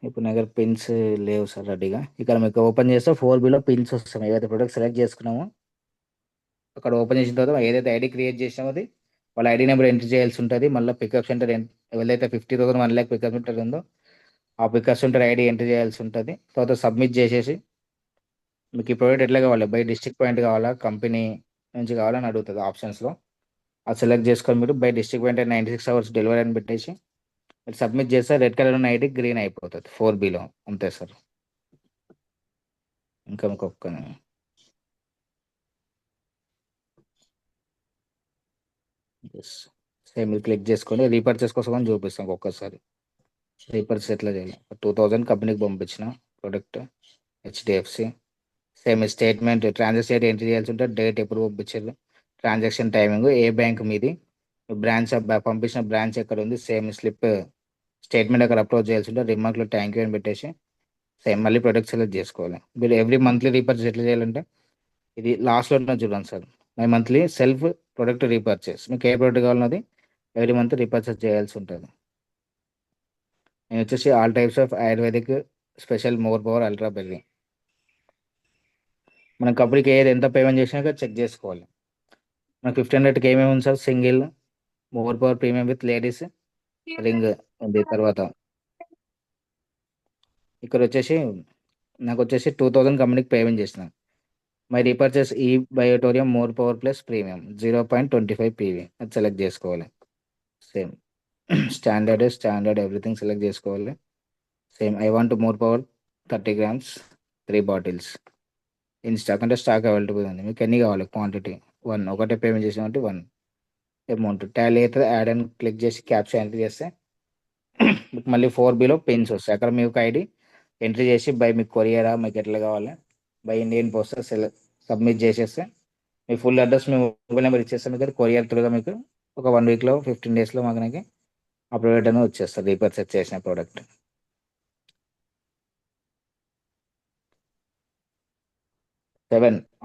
ఇప్పుడు నా దగ్గర పిన్స్ లేవు సార్ రెడీగా. ఇక్కడ మీకు ఓపెన్ చేస్తే 4Bలో పిన్స్ వస్తాయి. ఏదైతే ప్రొడక్ట్ సెలెక్ట్ చేసుకున్నామో అక్కడ ఓపెన్ చేసిన తర్వాత ఏదైతే ఐడి క్రియేట్ చేసినామో అది వాళ్ళ ఐడి నెంబర్ ఎంట్రీ చేయాల్సి ఉంటుంది. మళ్ళీ పికప్ సెంటర్ ఎవరైతే 50,000 1 lakh పికప్ సెంటర్ ఉందో ఆ పికప్ సెంటర్ ఐడి ఎంట్రీ చేయాల్సి ఉంటుంది. తర్వాత సబ్మిట్ చేసేసి మీకు ఈ ప్రోడక్ట్ ఎట్లా కావాలి, బై డిస్ట్రిక్ట్ పాయింట్ కావాలా కంపెనీ నుంచి కావాలని అడుగుతుంది ఆప్షన్స్లో. అది సెలెక్ట్ చేసుకొని మీరు by district point 96 hours delivery అని పెట్టేసి మీరు సబ్మిట్ చేస్తే రెడ్ కలర్ ఉన్న ఐడి గ్రీన్ అయిపోతుంది 4Bలో. అంతే సార్. ఇంకా ఇంకొక సేమ్ మీరు క్లిక్ చేసుకొని రీపర్చేస్ కోసం అని చూపిస్తాం ఒక్కసారి. రీపర్చేస్ ఎట్లా చేయాలి? 2,000 కంపెనీకి పంపించిన product HDFC. Same statement transaction date entry చేయాల్సి ఉంటే డేట్ ఎప్పుడు పంపించారు, ట్రాన్సాక్షన్ టైమింగ్, ఏ బ్యాంక్ మీది, బ్రాంచ్ పంపించిన బ్రాంచ్ ఎక్కడ ఉంది, సేమ్ స్లిప్ స్టేట్మెంట్ అక్కడ అప్లోడ్ చేయాల్సి ఉంటే రిమార్క్లో థ్యాంక్ యూ అని పెట్టేసి సేమ్ మళ్ళీ ప్రొడక్ట్ సెలెక్ట్ చేసుకోవాలి. మీరు ఎవ్రీ మంత్లీ రీపర్చేస్ ఎట్లా చేయాలంటే ఇది లాస్ట్లో ఉన్న చూడండి sir. My monthly self product repurchase. మీకు ఏ ప్రొడక్ట్ కావాలన్నది ఎవ్రీ మంత్ రీపర్చేస్ చేయాల్సి ఉంటుంది. నేను వచ్చేసి all types of ayurvedic special more power ultra berry. మనం కంపెనీకి ఏది ఎంత పేమెంట్ చేసినాక చెక్ చేసుకోవాలి. మనకు 1,500కి ఏమేమి ఉంది sir? Single more power premium with ladies ring ఉంది. తర్వాత ఇక్కడ వచ్చేసి నాకు వచ్చేసి 2,000 కంపెనీకి పేమెంట్ చేసిన మై రీపర్చేస్ ఈ బయోటోరియం more power plus premium 0.25 PV అది సెలెక్ట్ చేసుకోవాలి. సేమ్ స్టాండర్డ్ ఎవ్రీథింగ్ సెలెక్ట్ చేసుకోవాలి. Same I want more power 30 grams 3 bottles in stock అంటే స్టాక్ అవైలబుల్ ఉంది. మీకు ఎన్ని కావాలి? క్వాంటిటీ 1. ఒకటే పేమెంట్ చేసినట్టు 1 అమౌంట్ టాలీ అయితే యాడ్ అని క్లిక్ చేసి క్యాప్చర్ ఎంట్రీ చేస్తే మీకు మళ్ళీ 4Bలో పిన్స్ వస్తాయి. అక్కడ మీకు ఐడి ఎంట్రీ చేసి బై మీకు కొరియరా మీకు ఎట్లా కావాలి బై ఇండియన్ పోస్ట్ సబ్మిట్ చేసేస్తే మీ ఫుల్ అడ్రస్ మీ మొబైల్ నెంబర్ ఇచ్చేస్తే మీకు కొరియర్ త్రూగా మీకు ఒక 1 weekలో 15 daysలో మనకి ఆ ప్రోడక్ట్ అనేది వచ్చేస్తుంది. రీపర్చేస్ చేసిన ప్రోడక్ట్.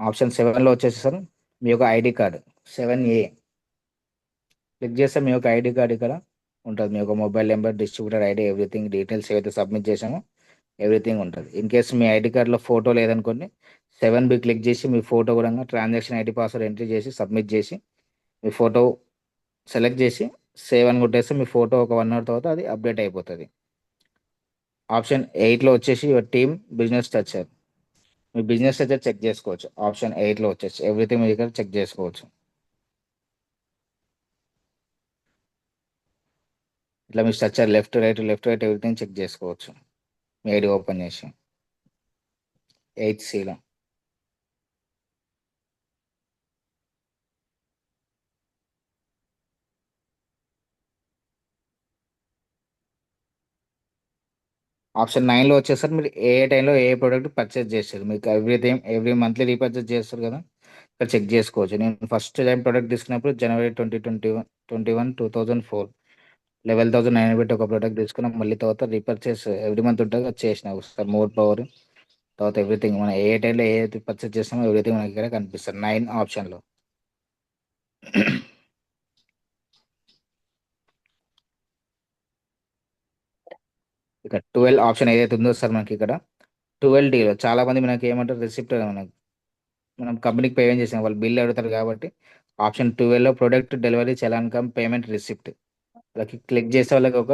ఆప్షన్ 7లో వచ్చేసి సార్ మీ యొక్క ఐడి కార్డు 7A క్లిక్ చేస్తే మీ యొక్క ఐడి కార్డు ఇక్కడ ఉంటుంది. మీ యొక్క mobile number, distributor ID, everything details ఏవైతే సబ్మిట్ చేసామో ఎవ్రీథింగ్ ఉంటుంది. ఇన్ కేస్ మీ ఐడి కార్డులో ఫోటో లేదనుకోండి 7B క్లిక్ చేసి మీ ఫోటో కూడా ట్రాన్సాక్షన్ ఐడి పాస్వర్డ్ ఎంట్రీ చేసి సబ్మిట్ చేసి మీ ఫోటో సెలెక్ట్ చేసి సేవ్ అని కొట్టేస్తే మీ ఫోటో ఒక 1 hour తర్వాత అది అప్డేట్ అయిపోతుంది. ఆప్షన్ 8లో వచ్చేసి యువర్ టీమ్ బిజినెస్ స్ట్రక్చర్. మీ బిజినెస్ స్ట్రక్చర్ చెక్ చేసుకోవచ్చు. ఆప్షన్ 8లో వచ్చేసి ఎవ్రీథింగ్ మీ దగ్గర చెక్ చేసుకోవచ్చు. ఇట్లా మీ structure left right everything check చేసుకోవచ్చు మీ ఐడి ఓపెన్ చేసి. 8Cలో ఆప్షన్ 9లో వచ్చేసరికి మీరు ఏ టైంలో ఏ ప్రోడక్ట్ పర్చేస్ చేస్తారు. మీకు ఎవ్రీ మంత్లీ రీపర్చేస్ చేస్తారు కదా, ఇక్కడ చెక్ చేసుకోవచ్చు. నేను ఫస్ట్ టైం ప్రొడక్ట్ తీసుకున్నప్పుడు జనవరి 2021 11,900 పెట్టి ఒక ప్రొడక్ట్ తీసుకున్నాం. మళ్ళీ తర్వాత రీపర్చేస్ ఎవ్రీ మంత్ ఉంటుంది, అది చేసిన ఒకసారి మోర్ పవర్. తర్వాత ఎవ్రీథింగ్ మనం ఏ టైంలో ఏ పర్చేస్ చేస్తామో ఎవ్రీథింగ్ మనకి ఇక్కడ కనిపిస్తుంది 9 ఆప్షన్లో. ఇక్కడ 12 ఆప్షన్ ఏదైతే ఉందో సార్ మనకి ఇక్కడ 12Dలో చాలా మంది మనకి ఏమంటారు రిసిప్ట్ మనకి మనం కంపెనీకి పేమెంట్ చేసాం వాళ్ళు బిల్ అడుగుతారు కాబట్టి ఆప్షన్ 12లో product delivery challan come payment receipt వాళ్ళకి క్లిక్ చేసే వాళ్ళకి ఒక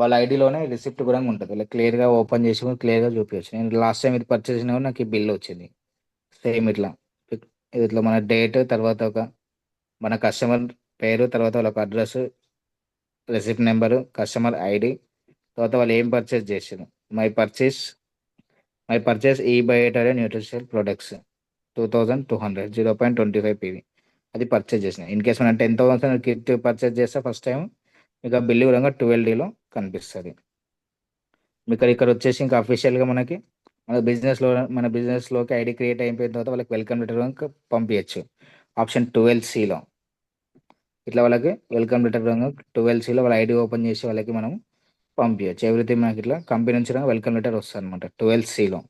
వాళ్ళ ఐడిలోనే రిసిప్ట్ కూడా ఉంటుంది. ఇలా క్లియర్గా ఓపెన్ చేసి కూడా క్లియర్గా చూపించచ్చు. నేను లాస్ట్ టైం ఇది పర్చేస్ చేసిన కూడా నాకు ఈ బిల్ వచ్చింది సేమ్ ఇట్లా. ఇట్లా మన డేట్ తర్వాత ఒక మన కస్టమర్ పేరు తర్వాత వాళ్ళ address receipt number customer ID తర్వాత వాళ్ళు ఏం పర్చేస్ చేసారు. మై పర్చేస్ మై పర్చేస్ ఈ బయోటరీ న్యూట్రిషనల్ ప్రొడక్ట్స్ 2200 0.25 PV అది పర్చేస్ చేసిన. ఇన్ కేస్ మనం 10,000 కిట్ పర్చేస్ చేస్తే ఫస్ట్ టైం మీకు ఆ బిల్లు విధంగా 12Dలో కనిపిస్తుంది. మీకు ఇక్కడ వచ్చేసి ఇంకా అఫీషియల్గా మనకి మన మన బిజినెస్లోకి ఐడి క్రియేట్ అయిపోయిన తర్వాత వాళ్ళకి వెల్కమ్ లెటర్ పంపించచ్చు ఆప్షన్ 12Cలో. ఇట్లా వాళ్ళకి వెల్కమ్ లెటర్ 12Cలో వాళ్ళ ఐడి ఓపెన్ చేసి వాళ్ళకి మనం పంపించచ్చు. ఎవ్రీథింగ్ మనకి ఇట్లా కంపెనీ నుంచి వెల్కమ్ లెటర్ వస్తుంది అనమాట 12Cలో.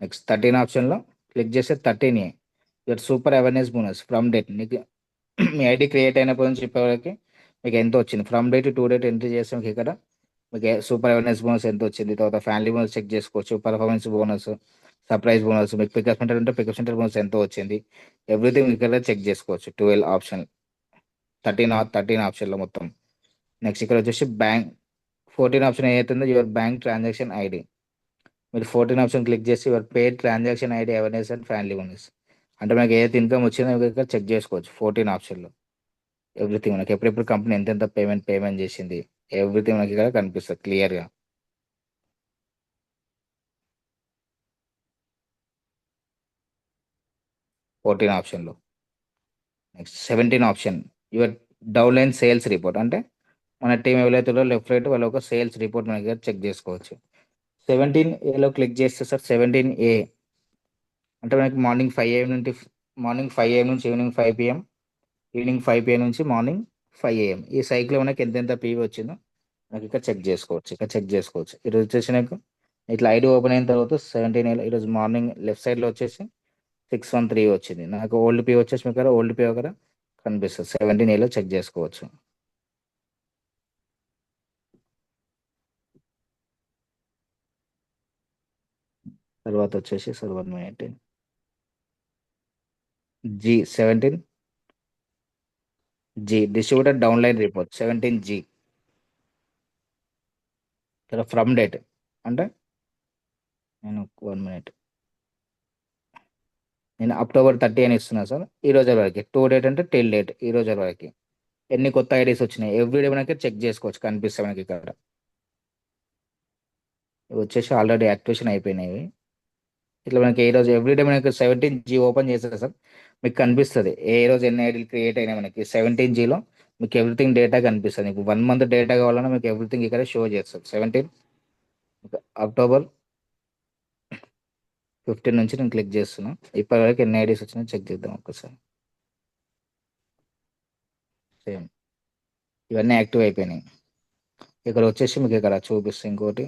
నెక్స్ట్ 13 ఆప్షన్లో క్లిక్ చేస్తే 13A you're super awareness bonus from date. నీకు మీ ఐడి క్రియేట్ అయినప్పటి నుంచి చెప్పేవరకు మీకు ఎంత వచ్చింది from date to date entry చేస్తే మీకు ఇక్కడ మీకు సూపర్ అవేర్నెస్ బోనస్ ఎంత వచ్చింది, తర్వాత ఫ్యామిలీ బోనస్ చెక్ చేసుకోవచ్చు, పర్ఫార్మెన్స్ బోనస్, సర్ప్రైజ్ బోనస్, మీకు పికప్ సెంటర్ ఉంటే పికప్ సెంటర్ బోనస్ ఎంత వచ్చింది, ఎవ్రీథింగ్ ఇక్కడ చెక్ చేసుకోవచ్చు 12 ఆప్షన్ 13 ఆప్షన్లో మొత్తం. నెక్స్ట్ ఇక్కడ వచ్చేసి బ్యాంక్ 14 ఆప్షన్ ఏదైతుందో యువర్ బ్యాంక్ ట్రాన్సాక్షన్ ఐడి. మీరు 14 ఆప్షన్ క్లిక్ చేసి your paid transaction ID awareness and family bonus అంటే మనకి ఏదైతే ఇన్కమ్ వచ్చిందో మీకు ఇక్కడ చెక్ చేసుకోవచ్చు 14 ఆప్షన్లో. ఎవ్రీథింగ్ మనకి ఎప్పుడెప్పుడు కంపెనీ ఎంతెంత పేమెంట్ చేసింది ఎవ్రీథింగ్ మనకి ఇక్కడ కనిపిస్తుంది క్లియర్గా 14 ఆప్షన్లో. Next 17 option your downline sales report అంటే మన టీం ఎవరైతే లెఫ్ట్ రైట్ వాళ్ళ ఒక సేల్స్ రిపోర్ట్ మనకి చెక్ చేసుకోవచ్చు. 17Aలో క్లిక్ చేస్తే సార్ 17A అంటే మనకి మార్నింగ్ 5 AM నుంచి ఈవినింగ్ 5 PM నుంచి మార్నింగ్ 5 AM ఈ సైకిల్ మనకి ఎంతెంత పీవీ వచ్చిందో నాకు ఇక్కడ చెక్ చేసుకోవచ్చు. ఈరోజు వచ్చేసి నాకు ఇట్లా ఐడి ఓపెన్ అయిన తర్వాత 17Aలో ఈరోజు మార్నింగ్ లెఫ్ట్ సైడ్లో వచ్చేసి 613 వచ్చింది. నాకు ఓల్డ్ పీ వచ్చేసి మీకు ఓల్డ్ పీ ఒకర కనిపిస్తుంది 17Aలో చెక్ చేసుకోవచ్చు. తర్వాత వచ్చేసి sir 1 minute G distributor downline report 17G from date అంటే నేను 1 minute నేను అక్టోబర్ 30 అని ఇస్తున్నా సార్. ఈ రోజు వరకు టు డేట్ అంటే టిల్ డేట్ ఈ రోజు వరకు ఎన్ని కొత్త ఐడీస్ వచ్చినాయి ఎవ్రీడే మనకి చెక్ చేసుకోవచ్చు కనిపిస్తాయి మనకి ఇక్కడ. ఇవి వచ్చేసి ఆల్రెడీ యాక్టివేషన్ అయిపోయినాయి. ఇట్లా మనకి ఏ రోజు ఎవ్రీడే మనకి 17G ఓపెన్ చేస్తారు సార్ మీకు కనిపిస్తుంది ఏ రోజు ఎన్ని ఐడీలు క్రియేట్ అయినాయి మనకి 17Gలో మీకు ఎవ్రీథింగ్ డేటా కనిపిస్తుంది. మీకు 1 month డేటా కావాలన్నా మీకు ఎవ్రీథింగ్ ఇక్కడ షో చేస్తుంది. 17 అక్టోబర్ 15 నుంచి నేను క్లిక్ చేస్తున్నా. ఇప్పటివరకు ఎన్ని ఐడీస్ వచ్చినాయో చెక్ చేద్దాం ఒక్కసారి. సేమ్ ఇవన్నీ యాక్టివ్ అయిపోయినాయి. ఇక్కడ వచ్చేసి మీకు ఇక్కడ చూపిస్తుంది ఇంకోటి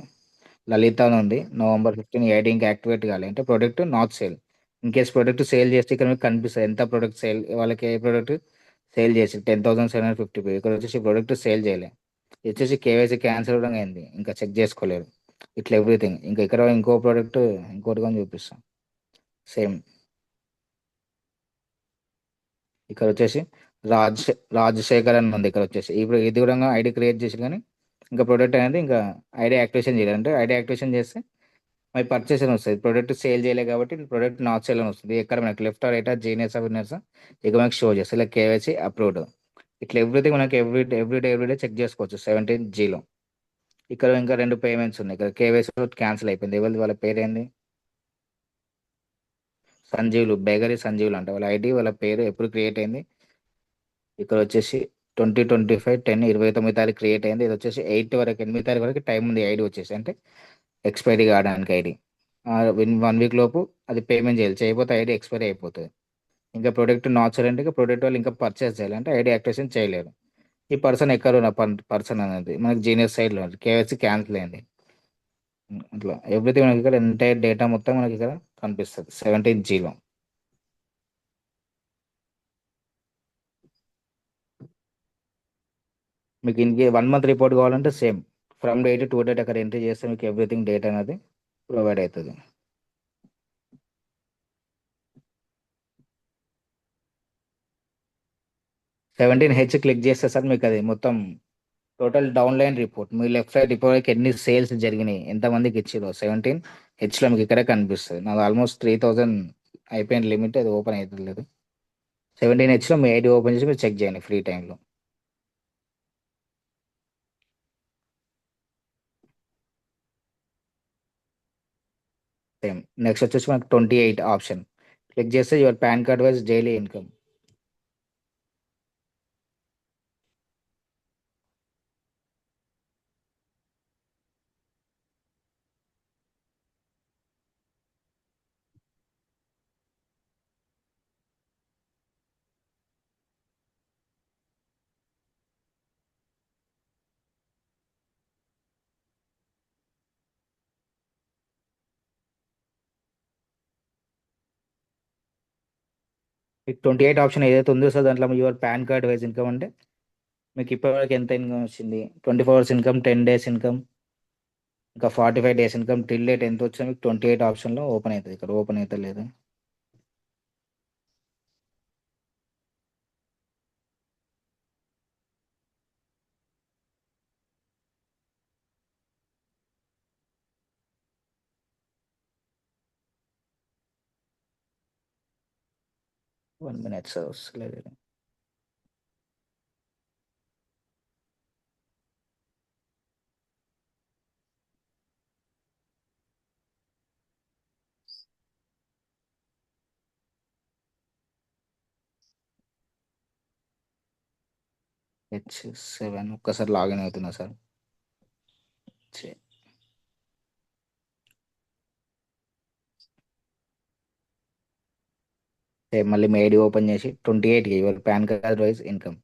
లలిత అని ఉంది. November 15 ఐడి ఇంకా యాక్టివేట్ కావాలి అంటే product not sale. In case product sale చేస్తే ఇక్కడ మీకు కనిపిస్తుంది ఎంత ప్రొడక్ట్ సేల్ వాళ్ళకి ఏ ప్రొడక్ట్ సేల్ చేసి 10,750 ఇక్కడ వచ్చేసి ప్రొడక్ట్ సేల్ చేయలే. ఇది వచ్చేసి కేవైసీ క్యాన్సిల్ కూడా అయింది ఇంకా చెక్ చేసుకోలేదు. ఇట్లా ఎవ్రీథింగ్ ఇంకా ఇక్కడ ఇంకో ప్రోడక్ట్ ఇంకోటి కానీ చూపిస్తాం సేమ్. ఇక్కడ వచ్చేసి రాజ్ రాజశేఖర్ అని ఉంది. ఇక్కడ వచ్చేసి ఇప్పుడు ఇది కూడా ఐడి క్రియేట్ చేసి కానీ ఇంకా ప్రొడక్ట్ అనేది ఇంకా ఐడి యాక్టివేషన్ చేయాలి అంటే ఐడి యాక్టివేషన్ చేస్తే మై పర్చేస్ అని వస్తుంది. ప్రొడక్ట్ సేల్ చేయలేదు కాబట్టి ప్రొడక్ట్ నాట్ సేల్ అని వస్తుంది. ఎక్కడ మనకి left or right genius winners ఇక మనకి షో చేస్తుంది ఇలా కేవైసీ అప్రూవ్డ్. ఇట్లా ఎవ్రీథింగ్ మనకి ఎవ్రీడే చెక్ చేసుకోవచ్చు 17Gలో. ఇక్కడ ఇంకా 2 పేమెంట్స్ ఉన్నాయి. ఇక్కడ కేవైసీ క్యాన్సిల్ అయిపోయింది. ఎవరిది వాళ్ళ పేరు ఏంది సంజీవులు బేగరీ సంజీవులు అంటే వాళ్ళ ఐడి వాళ్ళ పేరు ఎప్పుడు క్రియేట్ అయింది ఇక్కడ వచ్చేసి 2025/10/29 క్రియేట్ అయింది. ఇది వచ్చేసి 8 వరకు 8 తారీఖు వరకు టైం ఉంది ఐడి వచ్చేసి అంటే ఎక్స్పైరీ కావడానికి ఐడి విన్ 1 వీక్ లోపు అది పేమెంట్ చేయాలి. చేయకపోతే ఐడి ఎక్స్పైరీ అయిపోతుంది. ఇంకా ప్రొడక్ట్ నాచురల్ అంటే ప్రొడక్ట్ వాళ్ళు ఇంకా పర్చేస్ చేయాలంటే ఐడి యాక్టివేషన్ చేయలేరు. ఈ పర్సన్ ఎక్కడ ఉన్న పర్సన్ అనేది మనకి జీనియస్ సైడ్లో కేవైసీ క్యాన్సిల్ అయింది. అట్లా ఎవ్రీథింగ్ మనకి ఇక్కడ ఎంటైర్ డేటా మొత్తం మనకి ఇక్కడ కనిపిస్తుంది 17Gలో. మీకు ఇంకే 1 మంత్ రిపోర్ట్ కావాలంటే same from date to date అక్కడ ఎంట్రీ చేస్తే మీకు ఎవ్రీథింగ్ డేటా అనేది ప్రొవైడ్ అవుతుంది. 17H క్లిక్ చేస్తే సార్ మీకు అది మొత్తం టోటల్ డౌన్ లైన్ రిపోర్ట్ మీ లెఫ్ట్ సైడ్ ఇప్పటివరకు ఎన్ని సేల్స్ జరిగినాయి ఎంతమందికి ఇచ్చిరో 17Hలో మీకు ఇక్కడే కనిపిస్తుంది. నాది ఆల్మోస్ట్ 3000 అయిపోయిన లిమిట్, అది ఓపెన్ అవుతుంది. 17Hలో మీ ఐడి ఓపెన్ చేసి మీరు చెక్ చేయండి ఫ్రీ టైంలో. సేమ్ నెక్స్ట్ వచ్చేసి మనకు 28 ఆప్షన్ క్లిక్ చేస్తే your pan card wise daily income. మీకు 28 ఆప్షన్ ఏదైతే ఉందో సార్ దాంట్లో your pan card wise income అంటే మీకు ఇప్పటివరకు ఎంత ఇన్కమ్ వచ్చింది, 24 అవర్స్ ఇన్కమ్, 10 డేస్ ఇన్కమ్, ఇంకా 45 డేస్ ఇన్కమ్ టిల్ డేట్ ఎంత వచ్చినా మీకు 28 ఆప్షన్లో ఓపెన్ అవుతుంది. ఇక్కడ ఓపెన్ అయితే లేదు. వన్ మినిట్ సార్ వస్తలేదు. H7 ఒక్కసారి లాగిన్ అవుతున్నా సార్. మళ్ళీ మీ ఐడి ఓపెన్ చేసి 28 your pan card wise income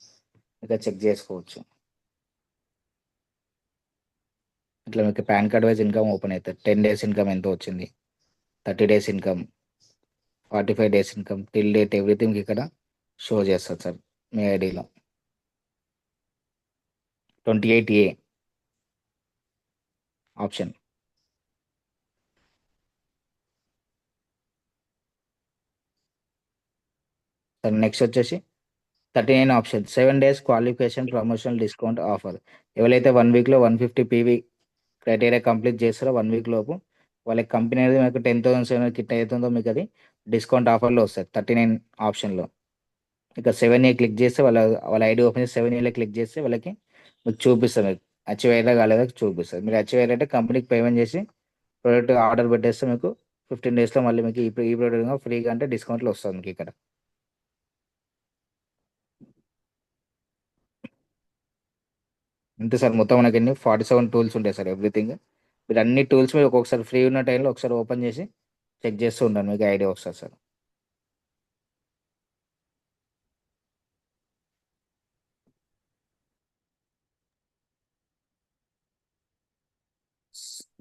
ఇక్కడ చెక్ చేసుకోవచ్చు. ఇట్లా మీకు pan card wise income open అవుతుంది. 10 డేస్ ఇన్కమ్ ఎంత వచ్చింది, 30 days income, 45 days income till date everything ఇక్కడ షో చేస్తుంది సార్ మీ ఐడిలో. 28A option. సార్ నెక్స్ట్ వచ్చేసి 39 option 7 days qualification promotional discount offer. ఎవరైతే 1 వీక్లో 150 PV క్రైటీరియా కంప్లీట్ చేస్తారో 1 వీక్ లోపు వాళ్ళకి కంపెనీ అనేది మీకు 10,700 కిట్ అవుతుందో మీకు అది డిస్కౌంట్ ఆఫర్లో వస్తుంది 39 ఆప్షన్లో. ఇక 7A క్లిక్ చేస్తే వాళ్ళ వాళ్ళ ఐడి ఓపెన్ చేసి 7Aలో క్లిక్ చేస్తే వాళ్ళకి మీకు చూపిస్తుంది, మీకు అచీవ్ అయ్యేదా కాలేదా చూపిస్తుంది. మీరు అచీవ్ అయ్యారంటే కంపెనీకి పేమెంట్ చేసి ప్రోడక్ట్ ఆర్డర్ పెట్టేస్తే మీకు 15 డేస్లో మళ్ళీ మీకు ఈ ప్రోడక్ట్ ఫ్రీగా అంటే డిస్కౌంట్లో వస్తుంది మీకు ఇక్కడ. అంతే సార్ మొత్తం మనకి ఎన్ని 47 టూల్స్ ఉంటాయి సార్ ఎవ్రీథింగ్. మీరు అన్ని టూల్స్ మీరు ఒక్కొక్కసారి ఫ్రీ ఉన్న టైంలో ఒకసారి ఓపెన్ చేసి చెక్ చేస్తూ ఉండండి, మీకు ఐడియా వస్తుంది sir.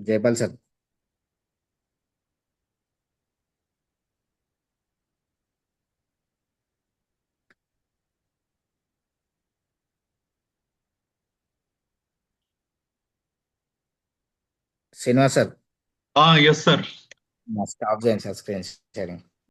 Jaipal sir. Srinivas sir. Yes sir. Stop చేయండి సార్ స్క్రీన్ షేరింగ్.